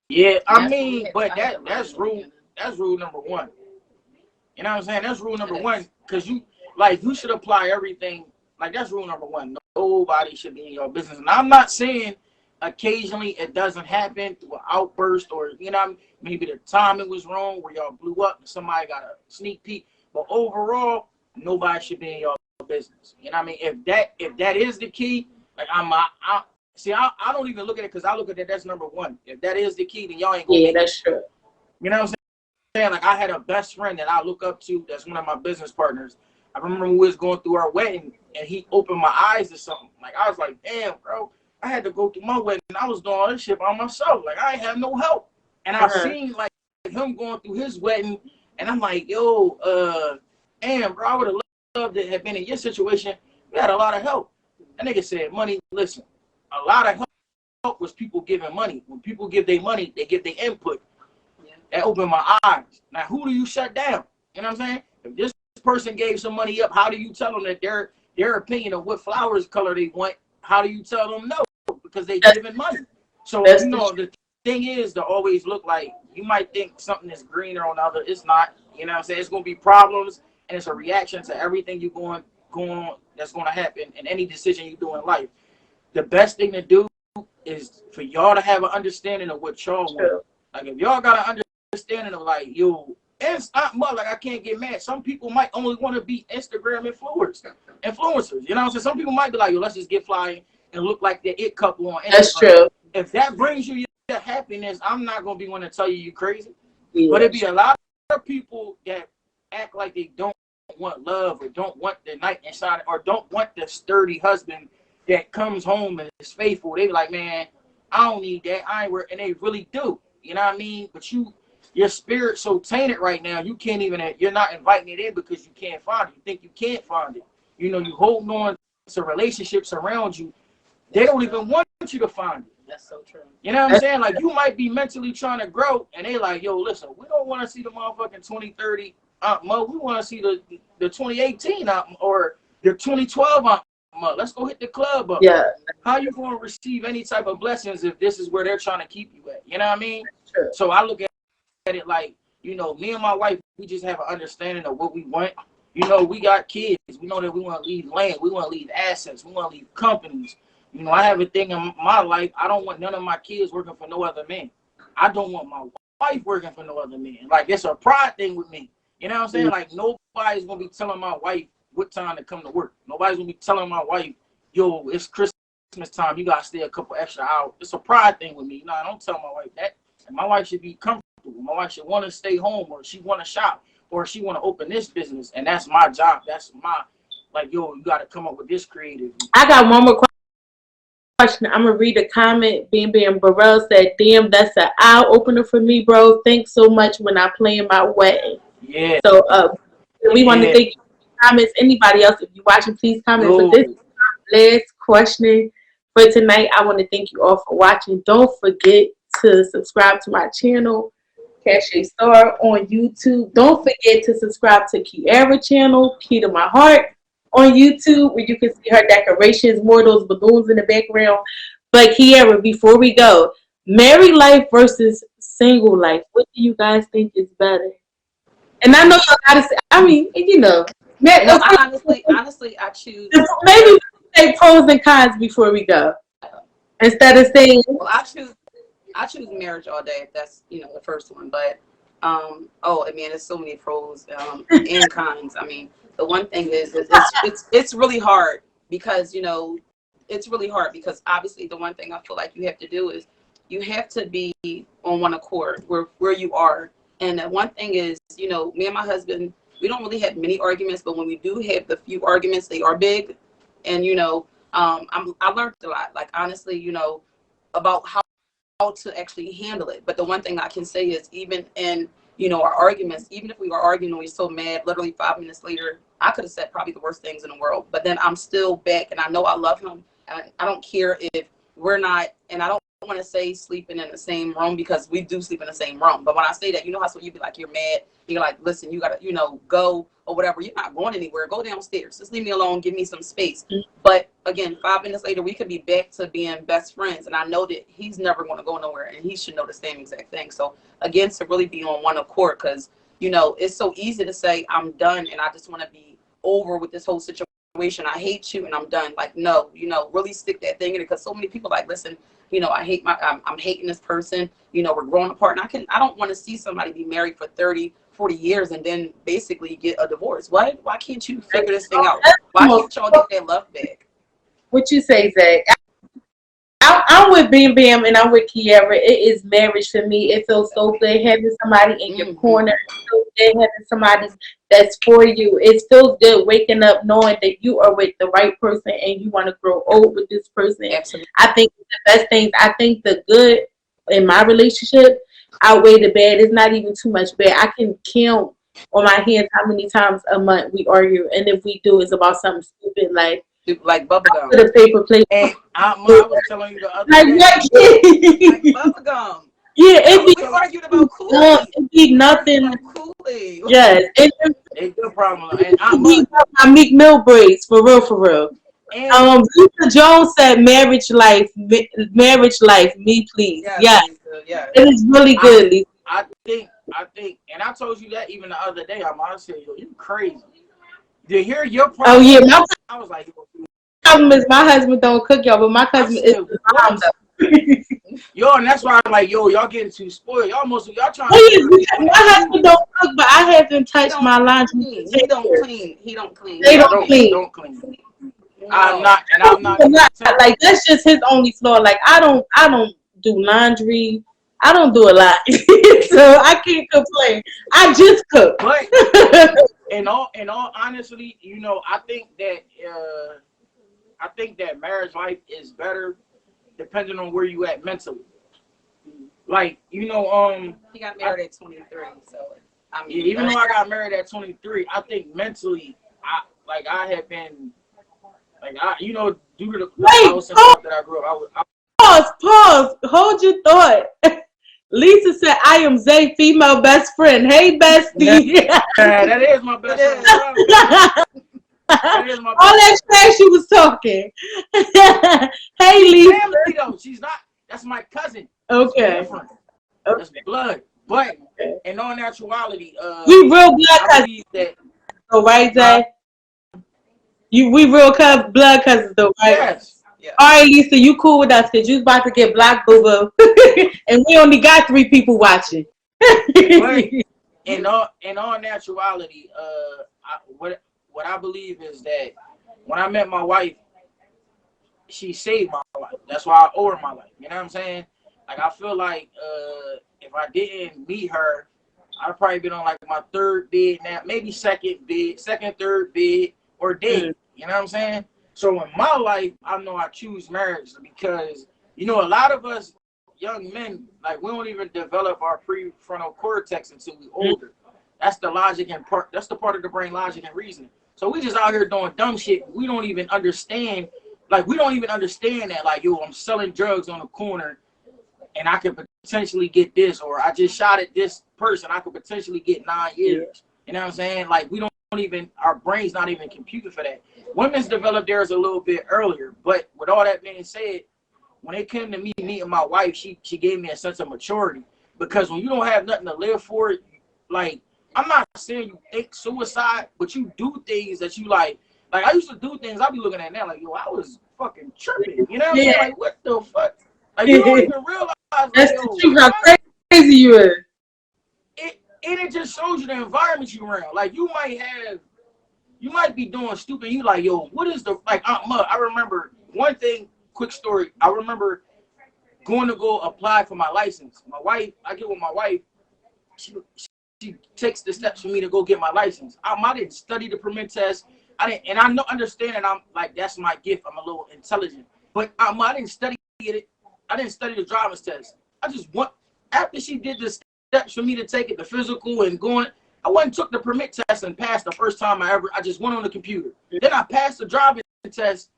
yeah, I That's what we mean, had- but I had to learn that's in the rule. beginning. That's rule number one. You know what I'm saying? That's rule number It one. is. Because you should apply everything. Like, that's rule number one. Nobody should be in your business. And I'm not saying occasionally it doesn't happen through an outburst, or, you know, maybe the timing was wrong where y'all blew up and somebody got a sneak peek. But overall, nobody should be in your business. You know what I mean? If that is the key, like I don't even look at it, because I look at it, that's number one. If that is the key, then y'all ain't gonna Yeah, make that's it. true. You know what I'm saying? Like, I had a best friend that I look up to, that's one of my business partners. I remember when we was going through our wedding and he opened my eyes to something. Like, I was like, damn, bro, I had to go through my wedding. I was doing all this shit by myself. Like, I ain't have no help. And I seen like him going through his wedding, and I'm like, yo, damn, bro, I would have loved to have been in your situation. You had a lot of help. That nigga said, money, listen, a lot of help was people giving money. When people give their money, they give their input. That opened my eyes. Now, who do you shut down? You know what I'm saying? If this person gave some money up, how do you tell them that their opinion of what flowers color they want, how do you tell them no? Because they giving money. So, you know, the thing is to always look like, you might think something is greener on the other. It's not. You know what I'm saying? It's going to be problems, and it's a reaction to everything you're going that's going to happen in any decision you do in life. The best thing to do is for y'all to have an understanding of what y'all want. Like, if y'all got an understanding of, like, yo, it's not much, like, I can't get mad. Some people might only want to be Instagram influencers. You know what I'm saying? Some people might be like, yo, let's just get fly and look like the it couple on Instagram. That's true. If that brings you your happiness, I'm not going to be one to tell you you're crazy. Yeah. But it'd be a lot of people that act like they don't want love, or don't want the night inside, or don't want the sturdy husband that comes home and is faithful. They be like, man, I don't need that. I ain't work. And they really do. You know what I mean? But your spirit's so tainted right now, you can't even, you're not inviting it in because you can't find it. You think you can't find it. You know, you holding on to relationships around you. They don't even want you to find it. That's so true. You know what I'm saying? Like, you might be mentally trying to grow, and they like, yo, listen, we don't want to see the motherfucking 2030 Mo. We want to see the 2018 or the 2012 Mo. Let's go hit the club up. Yeah. How you going to receive any type of blessings if this is where they're trying to keep you at? You know what I mean? Sure. So I look at it like, you know, me and my wife, we just have an understanding of what we want. You know, we got kids. We know that we want to leave land. We want to leave assets. We want to leave companies. You know, I have a thing in my life. I don't want none of my kids working for no other man. I don't want my wife working for no other man. Like, it's a pride thing with me. You know what I'm saying? Like, nobody's going to be telling my wife what time to come to work. Nobody's going to be telling my wife, yo, it's Christmas time. You got to stay a couple extra hours. It's a pride thing with me. No, I don't tell my wife that. And my wife should be comfortable. My wife should want to stay home, or she want to shop, or she want to open this business. And that's my job. That's my, like, yo, you got to come up with this creative. I got one more question. I'm gonna read a comment. Bam Burrell said, "Damn, that's an eye opener for me, bro. Thanks so much when I plan my wedding." Yeah. So we want to thank you for the comments. Anybody else, if you're watching, please comment. But this is our last question for tonight. I want to thank you all for watching. Don't forget to subscribe to my channel, Cashae Star on YouTube. Don't forget to subscribe to Kiara channel, Key to My Heart, on YouTube, where you can see her decorations, more of those balloons in the background. But Kiara, before we go, married life versus single life, what do you guys think is better? And I know you gotta say, I mean, you know, No, honestly, I choose. Maybe we say pros and cons before we go, instead of saying. Well, I choose marriage all day. If that's, you know, the first one. But oh, I mean, there's so many pros and cons. I mean, the one thing is it's really hard because, you know, it's really hard because obviously the one thing I feel like you have to do is you have to be on one accord where you are. And the one thing is, you know, me and my husband, we don't really have many arguments, but when we do have the few arguments, they are big. And, you know, I learned a lot, like, honestly, you know, about how to actually handle it. But the one thing I can say is, even in, you know, our arguments, even if we were arguing and we were so mad, literally 5 minutes later, I could have said probably the worst things in the world. But then I'm still back, and I know I love him. And I don't care if we're not, and I don't want to say sleeping in the same room because we do sleep in the same room. But when I say that, you know how so you be like, you're mad, you're like, listen, you gotta, you know, go or whatever. You're not going anywhere. Go downstairs. Just leave me alone. Give me some space. But again, 5 minutes later, we could be back to being best friends. And I know that he's never going to go nowhere, and he should know the same exact thing. So again, to really be on one accord, because you know it's so easy to say I'm done and I just want to be over with this whole situation. I hate you and I'm done. Like, no, you know, really stick that thing in it, because so many people like, listen, you know, I hate I'm hating this person, you know, we're growing apart, and I don't want to see somebody be married for 30, 40 years and then basically get a divorce. Why can't you figure this thing out? Why can't y'all get that love back? What you say, Zach? I'm with Bam Bam and I'm with Kiara. It is marriage for me. It feels so good having somebody in your corner. It feels good having somebody that's for you. It feels good waking up knowing that you are with the right person and you want to grow old with this person. Absolutely. I think the best things, I think the good in my relationship outweigh the bad. It's not even too much bad. I can count on my hands how many times a month we argue, and if we do, it's about something stupid like bubblegum. Put a paper plate. And I was telling you the other like day. Like bubblegum. Yeah, we argued about Kool-Aid. It be nothing. Kool-Aid. Yes, it's no problem. And my Meek Mill braids for real. And Lisa Jones said, "Marriage life, me please." Yes. It is really good, Lisa. I think, and I told you that even the other day. I said, "Yo, you crazy." To hear your problem, Oh yeah, I was like, problem is my husband don't cook, y'all, but my cousin is the mom though. Yo, and that's why I'm like, yo, y'all getting too spoiled. Y'all trying my husband don't cook, but I haven't touched my laundry. He don't clean. They don't clean. No. I'm not like that's just his only flaw. Like I don't do laundry. I don't do a lot, so I can't complain. I just cook. But in all honestly, you know, I think that marriage life is better depending on where you at mentally. Like, you know, he got married at 23, so I mean, even though I got married at 23, I think mentally, I have been, like, you know, due to the house and stuff that I grew up, Pause. Hold your thought. Lisa said, "I am Zay, female best friend." Hey, bestie. That is my best friend. That is my best all that trash she was talking. Hey, Lisa. Family, though. She's not. That's my cousin. Okay. That's blood. But in all naturality, we real blood I believe cousins. So right, Zay? We real blood cousins, though, right? Yes. Yeah. All right, Lisa, you cool with us because you about to get blocked, boo-boo. And we only got 3 people watching. But in all naturality, what I believe is that when I met my wife, she saved my life. That's why I owe her my life. You know what I'm saying? Like, I feel like if I didn't meet her, I'd probably been on like my 3rd bed now, maybe 2nd, 3rd bed, or dead. You know what I'm saying? So in my life, I know I choose marriage because, you know, a lot of us young men, like, we don't even develop our prefrontal cortex until we older. That's the logic and that's the part of the brain, logic and reasoning. So we just out here doing dumb shit. We don't even understand. Like, we don't even understand that. Like, yo, I'm selling drugs on the corner and I could potentially get this, or I just shot at this person, I could potentially get 9 years. You know what I'm saying? Like, we don't even, our brain's not even computed for that. Women's developed theirs a little bit earlier, but with all that being said, when it came to me meeting my wife, she gave me a sense of maturity, because when you don't have nothing to live for, like, I'm not saying you think suicide, but you do things that you like I used to do things I be looking at now like, yo, I was fucking tripping, you know what I'm saying? Like, what the fuck? Like, you don't even realize, like, that's yo, the truth, how crazy you is. It just shows you the environment you around. Like, you might be doing stupid. You like, yo, what is the, like, I remember one thing, quick story. I remember going to go apply for my license. I get with my wife. She takes the steps for me to go get my license. I didn't study the permit test. Understand that I'm like, that's my gift. I'm a little intelligent, but I didn't study it. I didn't study the driver's test. I just after she did the steps for me to take it, the physical and going, I went and took the permit test and passed the first time I just went on the computer. Then I passed the driving test.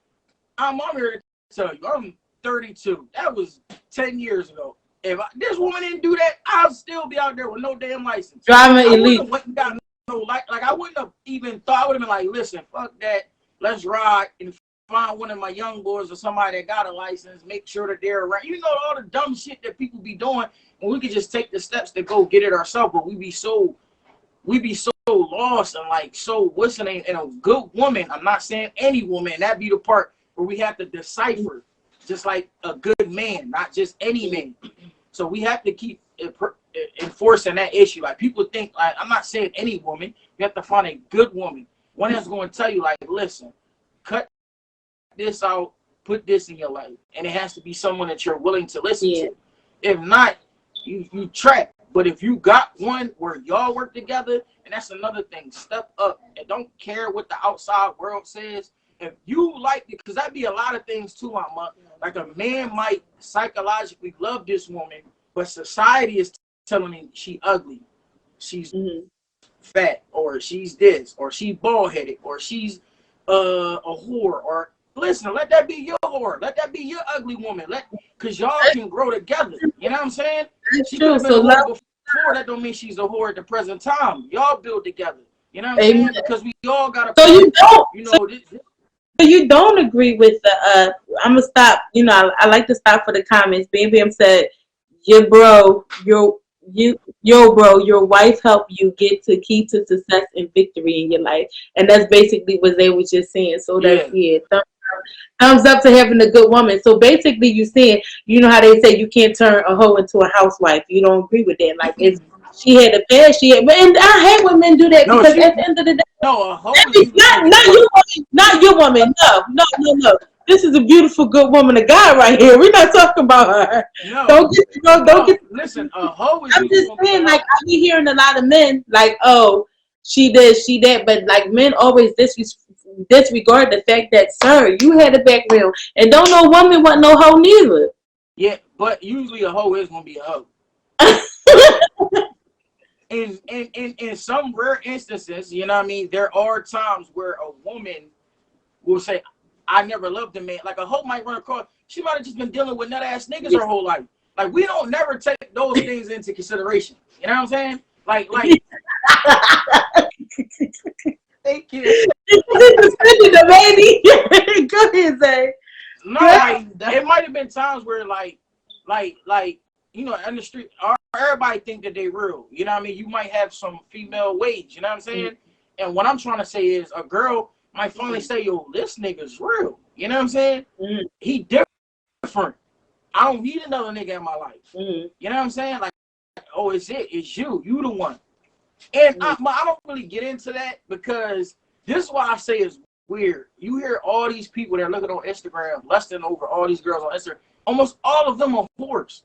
I'm here to tell you, I'm 32. That was 10 years ago. If this woman didn't do that, I'll still be out there with no damn license. Driving elite. I wouldn't have even thought. I would have been like, listen, fuck that. Let's ride and find one of my young boys or somebody that got a license. Make sure that they're around. You know, all the dumb shit that people be doing, and we could just take the steps to go get it ourselves. But we be so lost and like so what's the name? And a good woman. I'm not saying any woman. That be the part where we have to decipher, just like a good man, not just any man. So we have to keep enforcing that issue. Like people think, like, I'm not saying any woman. You have to find a good woman, one that's going to tell you, like, listen, cut this out, put this in your life, and it has to be someone that you're willing to listen to. If not, you trap. But if you got one where y'all work together, and that's another thing, step up and don't care what the outside world says. If you like it, because that'd be a lot of things too, like a man might psychologically love this woman, but society is telling him she ugly, she's fat, or she's this, or she bald-headed, or she's a whore, or listen, let that be your whore, let that be your ugly woman, because y'all can grow together. You know what I'm saying? She could have been a whore before. That don't mean she's a whore at the present time. Y'all build together. You know what I'm saying? Because we all got to. So you don't. You know. So you don't agree with the I'm gonna stop. You know, I like to stop for the comments. Bam said, "Your bro, your wife helped you get to key to success and victory in your life," and that's basically what they was just saying. So that's thumbs up to having a good woman. So basically, you saying, you know how they say you can't turn a hoe into a housewife. You don't agree with that? Like she had a past, and I hate when men do that because at the end of the day. No, a hoe is not your woman. No. This is a beautiful, good woman, a guy right here. We're not talking about her. No, don't get. Listen, a hoe is. I'm just saying, like I be hearing a lot of men like, oh, she this, she that, but like men always disregard the fact that, sir, you had a background, and don't no woman want no hoe neither. Yeah, but usually a hoe is gonna be a hoe. In some rare instances, you know what I mean, there are times where a woman will say, I never loved a man. Like a hoe might run across, she might have just been dealing with nut ass niggas her whole life. Like we don't never take those things into consideration. You know what I'm saying? Like thank you. The baby. Go ahead, Zay. No, like, it might have been times where like you know, in the street, everybody think that they real. You know what I mean? You might have some female wage, you know what I'm saying? And what I'm trying to say is a girl might finally say, yo, this nigga's real. You know what I'm saying? He different. I don't need another nigga in my life. You know what I'm saying? Like, oh, it's you. You the one. And I don't really get into that because this is why I say it's weird. You hear all these people that are looking on Instagram, lusting over all these girls on Instagram. Almost all of them are whores.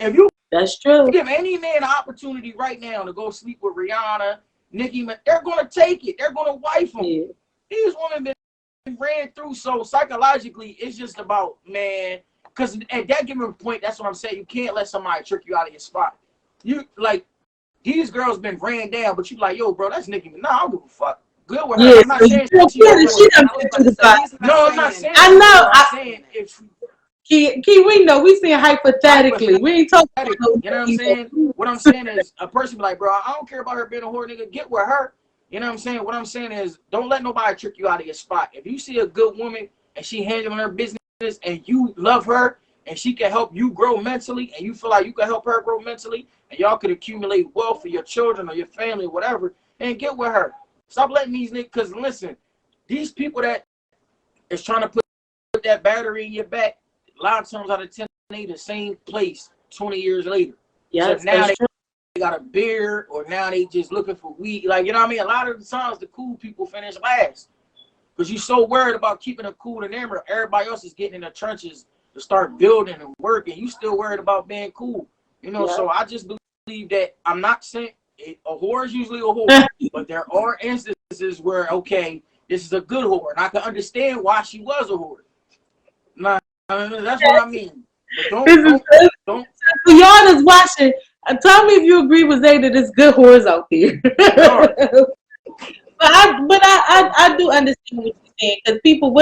If you That's true. give any man an opportunity right now to go sleep with Rihanna, Nicki, they're going to take it. They're going to wife them. Yeah. These women been ran through, so psychologically, it's just about, man, because at that given point, that's what I'm saying. You can't let somebody trick you out of your spot. You, like, these girls been ran down, but you like, yo, bro, that's Nicki. Nah, I don't give a fuck. Good with her. Yeah, I'm not saying No, I'm not saying. I know. I'm saying if Key, we know we saying hypothetically. We ain't talking about you know what I'm saying? What I'm saying is a person be like, bro, I don't care about her being a whore, nigga. Get with her. You know what I'm saying? What I'm saying is don't let nobody trick you out of your spot. If you see a good woman and she handling her business and you love her and she can help you grow mentally and you feel like you can help her grow mentally and y'all could accumulate wealth for your children or your family or whatever, and get with her. Stop letting these niggas, because listen, these people that is trying to put that battery in your back, a lot of times out of 10, they the same place 20 years later. Yeah. So now they got a beard, or now they just looking for weed. Like, you know what I mean? A lot of the times the cool people finish last. Because you're so worried about keeping it cool and emerald. Everybody else is getting in the trenches to start building and working. You still worried about being cool. You know, so I just believe that I'm not saying a whore is usually a whore, but there are instances where, okay, this is a good whore, and I can understand why she was a whore. Nah, that's what I mean. But don't. For y'all that's watching, tell me if you agree with Zay that there's good whores out there. But I do understand what you're saying? Because people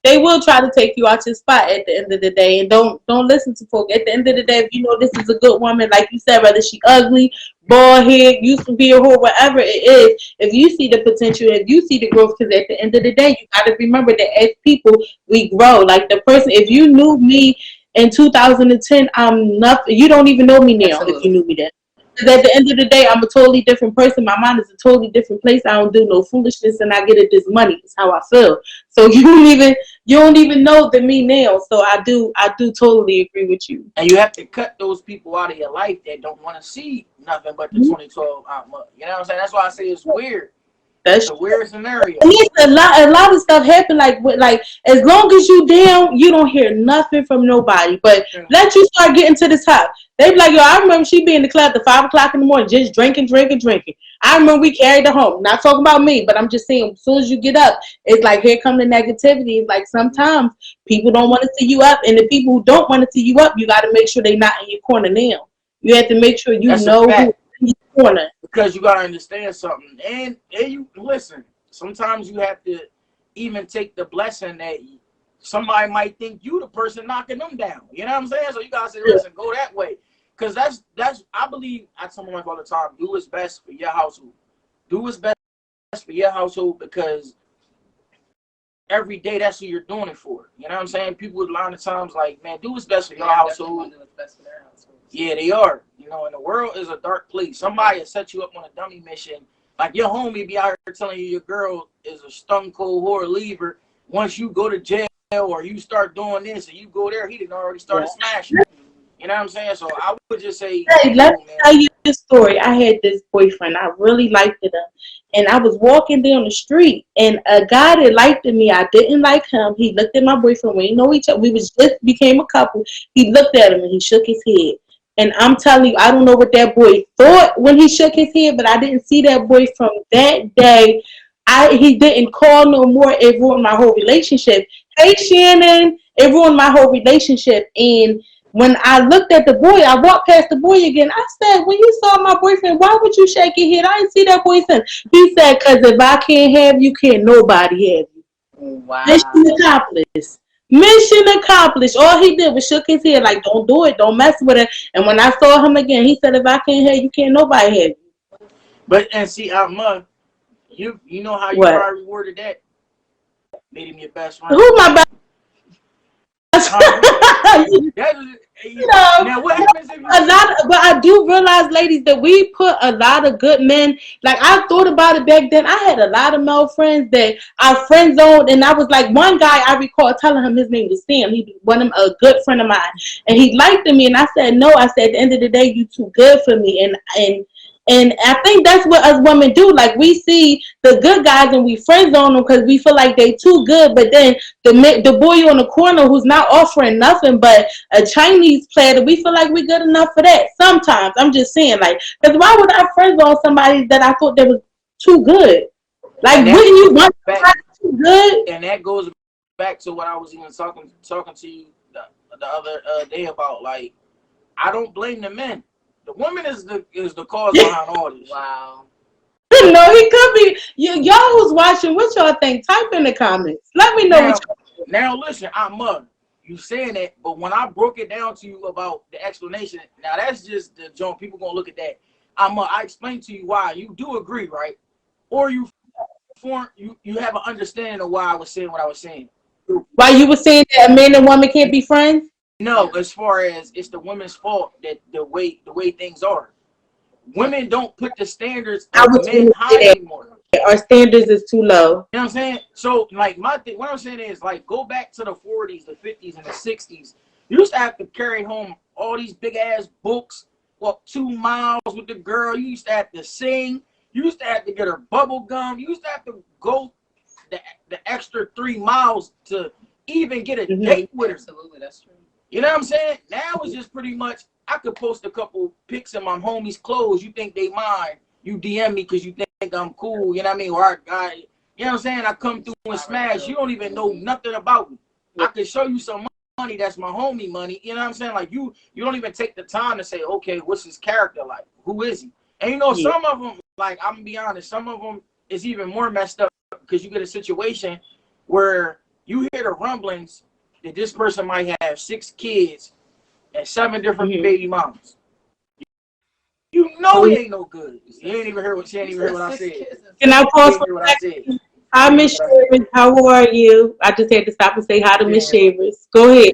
they will try to take you out your spot at the end of the day, and don't listen to folk. At the end of the day, if you know this is a good woman, like you said, whether she ugly, bald head, used to be a whore, whatever it is, if you see the potential, if you see the growth, because at the end of the day, you got to remember that as people, we grow. Like the person, if you knew me in 2010, I'm nothing. You don't even know me now. Absolutely. If you knew me then. Because at the end of the day, I'm a totally different person. My mind is a totally different place. I don't do no foolishness, and I get it this money. It's how I feel. So you don't even know the me now. So I do totally agree with you. And you have to cut those people out of your life that don't want to see nothing but the 2012 outlook. You know what I'm saying? That's why I say it's weird. That's a weird scenario. A lot of stuff happen. Like as long as you down, you don't hear nothing from nobody. But let you start getting to the top. They be like, yo, I remember she be in the club at 5 o'clock in the morning, just drinking. I remember we carried her home. Not talking about me, but I'm just saying, as soon as you get up, it's like, here come the negativity. It's like sometimes people don't want to see you up, and the people who don't want to see you up, you got to make sure they're not in your corner now. You have to make sure you know who's in your corner. Because you got to understand something. And you listen, sometimes you have to even take the blessing that somebody might think you the person knocking them down. You know what I'm saying? So you got to say, listen, go that way. Because that's I believe, I tell my wife all the time, do what's best for your household. Do what's best for your household, because every day that's who you're doing it for. You know what I'm saying? People a lot of times like, man, do what's best for your household. Yeah, they are. You know, and the world is a dark place. Somebody will set you up on a dummy mission. Like your homie be out here telling you your girl is a stone cold whore, leave her. Once you go to jail or you start doing this and you go there, he done already started smashing. You know what I'm saying? So I would just say, hey, let me tell you this story. I had this boyfriend. I really liked him. And I was walking down the street, and a guy that liked me, I didn't like him. He looked at my boyfriend. We didn't know each other. We was just became a couple. He looked at him and he shook his head. And I'm telling you, I don't know what that boy thought when he shook his head, but I didn't see that boy from that day. He didn't call no more. It ruined my whole relationship. Hey, Shannon, it ruined my whole relationship. And when I looked at the boy, I walked past the boy again. I said, when you saw my boyfriend, why would you shake your head? I didn't see that boy since. He said, because if I can't have you, can't nobody have you. Wow. Mission accomplished. Mission accomplished. All he did was shook his head like, don't do it. Don't mess with it. And when I saw him again, he said, if I can't have you, can't nobody have you. But, and see, Alma, you know how you probably rewarded that? Made him your best friend. Who my best friend? Now what happens if but I do realize, ladies, that we put a lot of good men. Like I thought about it back then. I had a lot of male friends that I friend zoned, and I was like, one guy I recall telling him his name was Sam. He was a good friend of mine, and he liked me, and I said no. I said at the end of the day, you too good for me, and I think that's what us women do. Like we see the good guys and we friend zone them because we feel like they too good. But then the boy on the corner who's not offering nothing but a Chinese platter, we feel like we good enough for that. Sometimes I'm just saying, like, because why would I friend zone somebody that I thought that was too good? Like, wouldn't you want somebody too good? And that goes back to what I was even talking to you the other day about. Like, I don't blame the men. The woman is the cause behind all this. Wow. No, he could be. Y'all who's watching, what y'all think? Type in the comments. Let me know what y'all think. Now, listen, you saying that, but when I broke it down to you about the explanation, now that's just the joint. People gonna look at that. I explained to you why. You do agree, right? Or you have an understanding of why I was saying what I was saying. Why you were saying that a man and woman can't be friends? No, as far as it's the women's fault that the way things are. Women don't put the standards of men high anymore. Our standards is too low. You know what I'm saying? So, like, what I'm saying is, like, go back to the 40s, the 50s, and the 60s. You used to have to carry home all these big-ass books, walk 2 miles with the girl. You used to have to sing. You used to have to get her bubble gum. You used to have to go the extra 3 miles to even get a date with her. Absolutely, that's true. You know what I'm saying? Now it's just pretty much, I could post a couple pics in my homie's clothes. You think they mine. You DM me because you think I'm cool. You know what I mean? Or you know what I'm saying? I come through and smash. You don't even know nothing about me. I can show you some money that's my homie money. You know what I'm saying? Like you don't even take the time to say, okay, what's his character like? Who is he? And you know, some of them, like, I'm gonna be honest, some of them is even more messed up because you get a situation where you hear the rumblings that this person might have 6 kids and 7 different baby moms. You know he ain't no good. You ain't even heard what I said. Can I pause for a second? Hi, Miss Shavers. How are you? I just had to stop and say hi to Miss Shavers. Go ahead.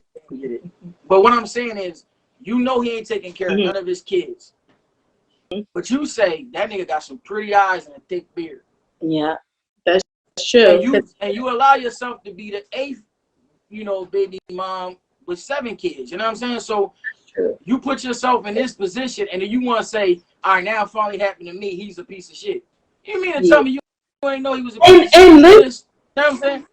But what I'm saying is, you know he ain't taking care of none of his kids. But you say that nigga got some pretty eyes and a thick beard. Yeah, that's true. And you allow yourself to be the 8th, you know, baby mom with 7 kids. You know what I'm saying? So you put yourself in this position, and then you want to say, all right, now it finally happened to me. He's a piece of shit. You mean to tell me you ain't know he was a piece of shit? You know what I'm saying?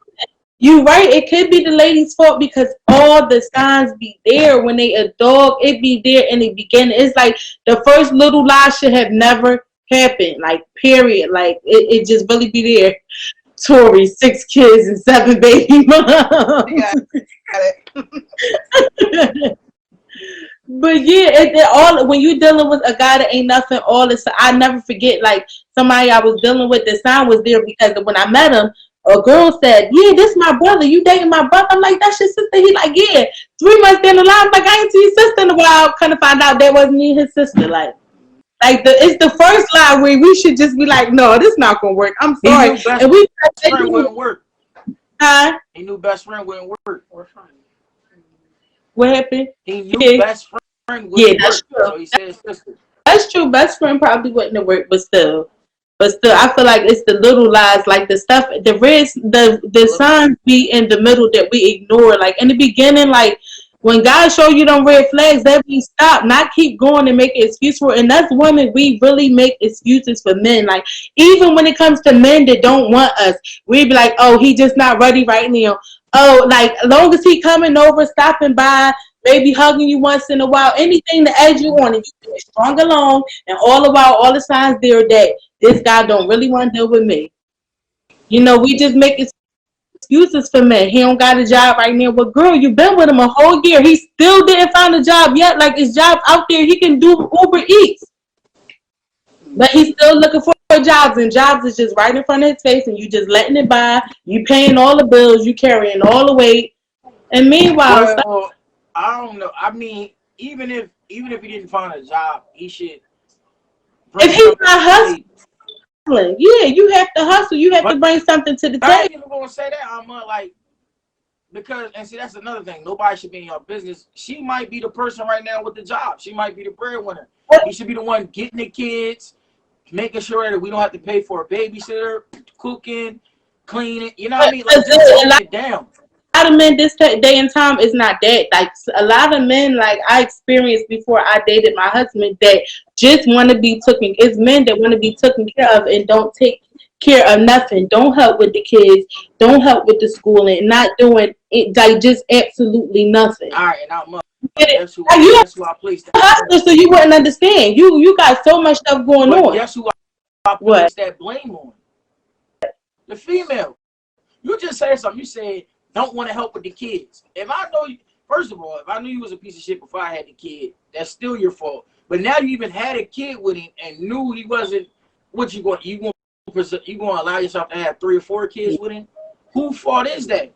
You right. It could be the lady's fault because all the signs be there when they a dog. It be there in the beginning. It's like the first little lie should have never happened. Like period. Like it just really be there. Tori, 6 kids and 7 baby moms. But yeah, it all when you dealing with a guy that ain't nothing, all this. I never forget. Like somebody I was dealing with, the sign was there because when I met him. A girl said, yeah, this is my brother. You dating my brother? I'm like, that's your sister. He like, yeah. 3 months down the line, I'm like, I ain't seen your sister in a while. Kind of find out that wasn't me and his sister. Like it's the first line where we should just be like, no, this not gonna work. I'm sorry. And we best friend wouldn't work. Huh? He knew best friend wouldn't work. What happened? He knew best friend wouldn't work. True. So he said his sister. That's true. Best friend probably wouldn't have worked, but still, I feel like it's the little lies, like the stuff, the signs be in the middle that we ignore. Like in the beginning, like when God show you them red flags, that means stop, not keep going and make an excuse for it. And that's women, we really make excuses for men. Like even when it comes to men that don't want us, we be like, oh, he just not ready right now. Oh, like as long as he coming over, stopping by, maybe hugging you once in a while, anything to edge you on, and you get strong along, and all the while, all the signs there that this guy don't really want to deal with me. You know, we just make excuses for men. He don't got a job right now. But girl, you been with him a whole year. He still didn't find a job yet. Like his job out there, he can do Uber Eats. But he's still looking for jobs, and jobs is just right in front of his face, and you just letting it by. You paying all the bills, you carrying all the weight. And meanwhile, I don't know. I mean, even if he didn't find a job, he should. If he's not hustling, yeah, you have to hustle. You have to bring something to the table. I ain't even gonna say that. I'm like, because and see that's another thing. Nobody should be in your business. She might be the person right now with the job. She might be the breadwinner. He should be the one getting the kids, making sure that we don't have to pay for a babysitter, cooking, cleaning. You know what I mean? Like just hold it down. A lot of men this day and time is not that. Like a lot of men, like I experienced before I dated my husband, that just want to be taken. It's men that want to be taken care of and don't take care of nothing. Don't help with the kids. Don't help with the schooling. Not doing it. Like just absolutely nothing. All right, now that's who I placed. So you wouldn't understand. You got so much stuff going on. Guess who I placed that blame on? The female. You just said something. You said don't want to help with the kids. If I know you, first of all, if I knew you was a piece of shit before I had the kid, that's still your fault. But now you even had a kid with him and knew he wasn't. What you going to allow yourself to have 3 or 4 kids with him? Whose fault is that?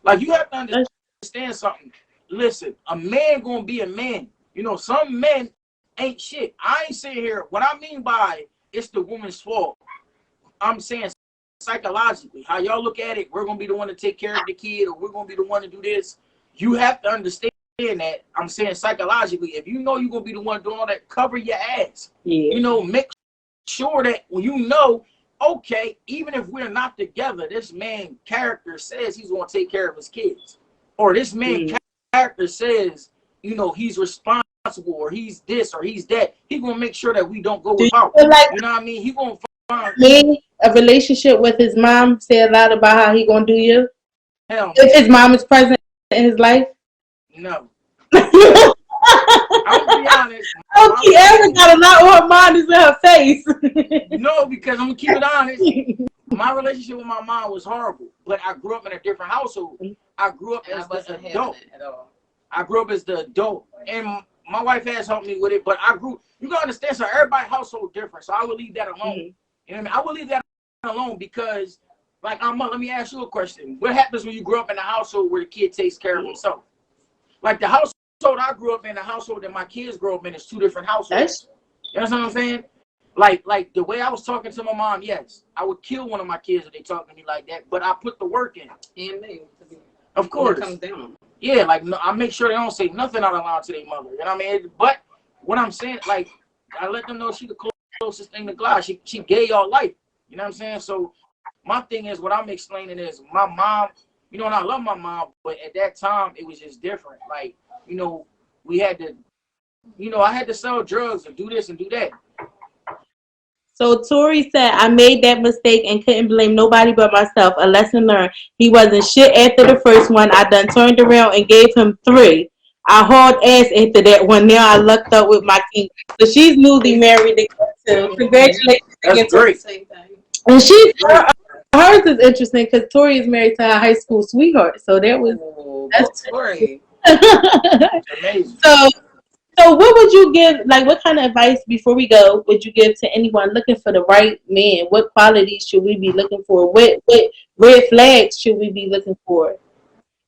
Like you have to understand something. Listen, a man gonna be a man. You know, some men ain't shit. I ain't saying here. What I mean by it's the woman's fault. I'm saying psychologically, how y'all look at it, we're gonna be the one to take care of the kid, or we're gonna be the one to do this. You have to understand that. I'm saying psychologically, if you know you're gonna be the one doing all that, cover your ass. Yeah. You know, make sure that when you know, okay, even if we're not together, this man character says he's gonna take care of his kids, or this man character says, you know, he's responsible, or he's this, or he's that. He's gonna make sure that we don't go without. You know what I mean? He gonna find a relationship with his mom say a lot about how he gonna do you? Hell, if his mom is present in his life? No. I'm gonna be honest. Okay, Erin got a lot on her mind is in her face. No, because I'm gonna keep it honest. My relationship with my mom was horrible, but I grew up in a different household. I grew up as the adult. I grew up as the adult, and my wife has helped me with it. But you gotta understand, so everybody's household different. So I would leave that alone. You know what I mean? I would leave that alone because Like, let me ask you a question. What happens when you grow up in a household where the kid takes care of himself? Like, the household I grew up in, the household that my kids grow up in is 2 different households. You know what I'm saying? Like the way I was talking to my mom, yes, I would kill one of my kids if they talk to me like that, but I put the work in. And me. Of course. It comes down. Yeah, like, no, I make sure they don't say nothing out of line to their mother. You know what I mean? But what I'm saying, like, I let them know she the closest thing to God. She gave y'all life. You know what I'm saying? So my thing is, what I'm explaining is, my mom, you know, and I love my mom, but at that time it was just different. Like, you know, we had to, you know, I had to sell drugs and do this and do that. So Tori said, I made that mistake and couldn't blame nobody but myself. A lesson learned. He wasn't shit after the first one. I done turned around and gave him 3. I hauled ass after that one. Now I lucked up with my king. So she's newly married again too. Congratulations again, Tori. And hers is interesting because Tori is married to her high school sweetheart. So that's Tori. Amazing. So what would you give, like, what kind of advice, before we go, would you give to anyone looking for the right man? What qualities should we be looking for? What red flags should we be looking for?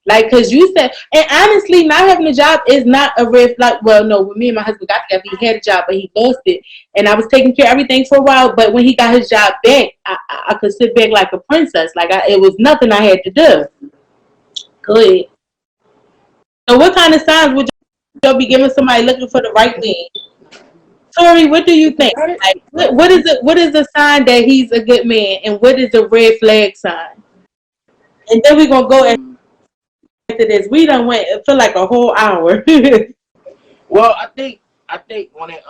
Like, because you said, and honestly, not having a job is not a red flag. Well, no, when me and my husband got together, he had a job, but he lost it. And I was taking care of everything for a while. But when he got his job back, I could sit back like a princess. Like, it was nothing I had to do. Good. So what kind of signs would you be giving somebody looking for the right thing? Tori, what do you think? Like, what is a sign that he's a good man, and what is a red flag sign? And then we're gonna go into this. We done went for like a whole hour. Well, I think when it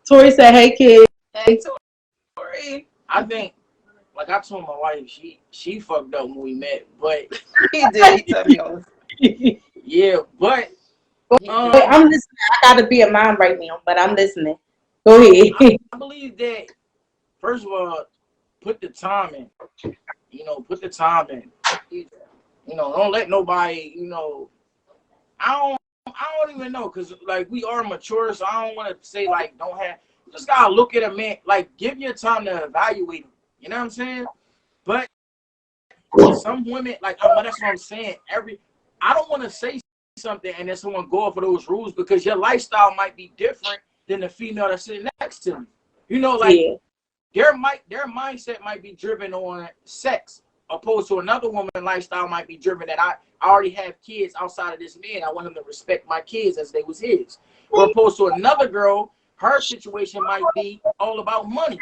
Tori said, "Hey kid." Hey Tori. I think, like I told my wife, she fucked up when we met, but He did. He told me. Yeah, but I'm listening. I gotta be a mom right now, but I'm listening. Go ahead. I believe that, first of all, put the time in. You know, put the time in. You know, don't let nobody, you know, I don't even know, because, like, we are mature, so I don't want to say, like, just gotta look at a man, like, give your time to evaluate him. You know what I'm saying? But some women, like, that's what I'm saying. I don't want to say something and then someone go off of those rules, because your lifestyle might be different than the female that's sitting next to you. You know, like, their mindset might be driven on sex, opposed to another woman lifestyle might be driven that I already have kids outside of this man. I want him to respect my kids as they was his. Or opposed to another girl, her situation might be all about money.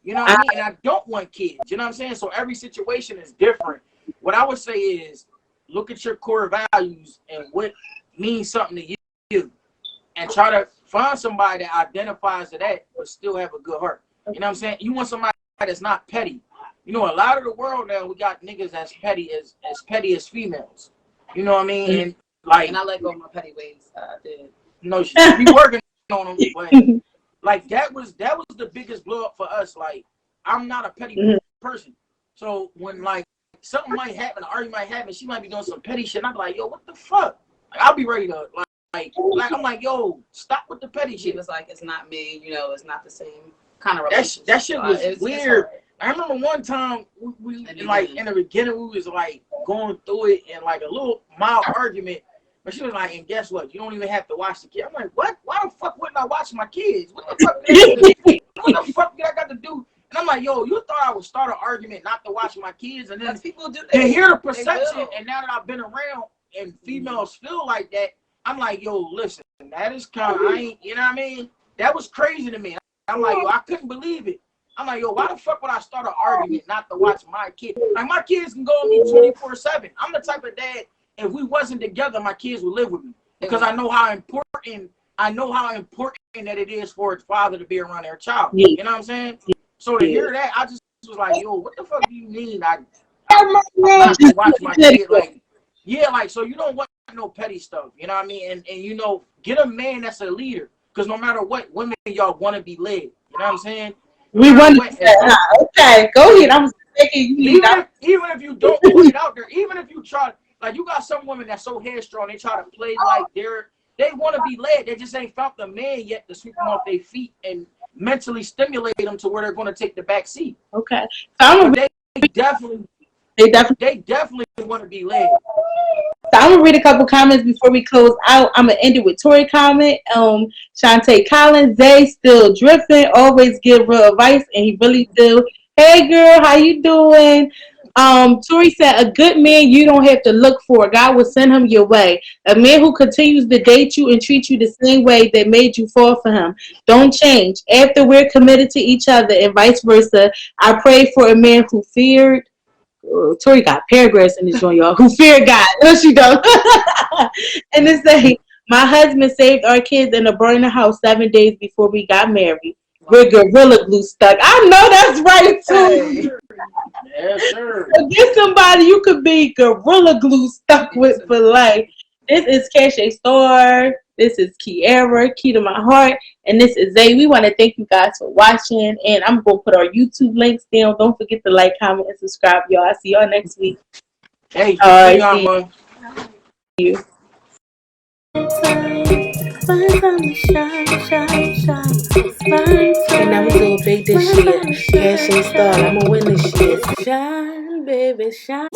You know what I mean? And I don't want kids. You know what I'm saying? So every situation is different. What I would say is, look at your core values and what means something to you, and try to find somebody that identifies to that but still have a good heart. You know what I'm saying? You want somebody that's not petty. You know, a lot of the world now, we got niggas as petty as females. You know what I mean? And like, and I let go of my petty ways. I did. No, she be working on them, but like that was the biggest blow up for us. Like, I'm not a petty person, so when like something might happen, an argument might happen, she might be doing some petty shit, and I'm like, yo, what the fuck? Like, I'll be ready to like I'm like, yo, stop with the petty shit. She was like, it's not me, you know, it's not the same kind of relationship. That shit was weird. I remember one time we like in the beginning we was like going through it and like a little mild argument, but she was like, and guess what? You don't even have to watch the kid. I'm like, what? Why the fuck wouldn't I watch my kids? What the fuck did I got to do? And I'm like, yo, you thought I would start an argument not to watch my kids, and then people do they hear the perception, and now that I've been around and females feel like that, I'm like, yo, listen, that is kind of, you know what I mean? That was crazy to me. I'm like, yo, I couldn't believe it. I'm like, yo, why the fuck would I start an argument not to watch my kid? Like, my kids can go with me 24/7. I'm the type of dad, if we wasn't together, my kids would live with me, because I know how important that it is for a father to be around their child. You know what I'm saying? So to hear that, I just was like, yo, what the fuck do you mean I watch my kid? Like, yeah, like, so you don't want no petty stuff, you know what I mean? And you know, get a man that's a leader, because no matter what, women, y'all want to be led. You know what I'm saying? We want to okay, go ahead. I'm thinking you even if you don't put it out there, even if you try, like, you got some women that's so headstrong, they try to play like they want to be led. They just ain't found the man yet to sweep them off their feet and mentally stimulate them to where they're going to take the back seat. Okay. But they definitely They definitely want to be led. So I'm gonna read a couple comments before we close out. I'm gonna end it with Tori comment. Shantae Collins, Zay still drifting, always give real advice, and he really do. Hey girl, how you doing? Tori said, a good man you don't have to look for. God will send him your way. A man who continues to date you and treat you the same way that made you fall for him. Don't change. After we're committed to each other and vice versa, I pray for a man who feared. Tori got paragraphs in this joint, y'all. Who fear God? No, she don't. And it say, my husband saved our kids in a burning house 7 days before we got married. We're gorilla glue stuck. I know that's right too. Yes, sir. So get somebody you could be gorilla glue stuck with for life. This is Cashae Star. This is Kiara, Key to My Heart, and this is Zay. We want to thank you guys for watching, and I'm going to put our YouTube links down. Don't forget to like, comment, and subscribe, y'all. I'll see y'all next week. Hey, see you. And now we do a big this year. Cashae Star. I'm going to win this shit. Shine, baby, shine.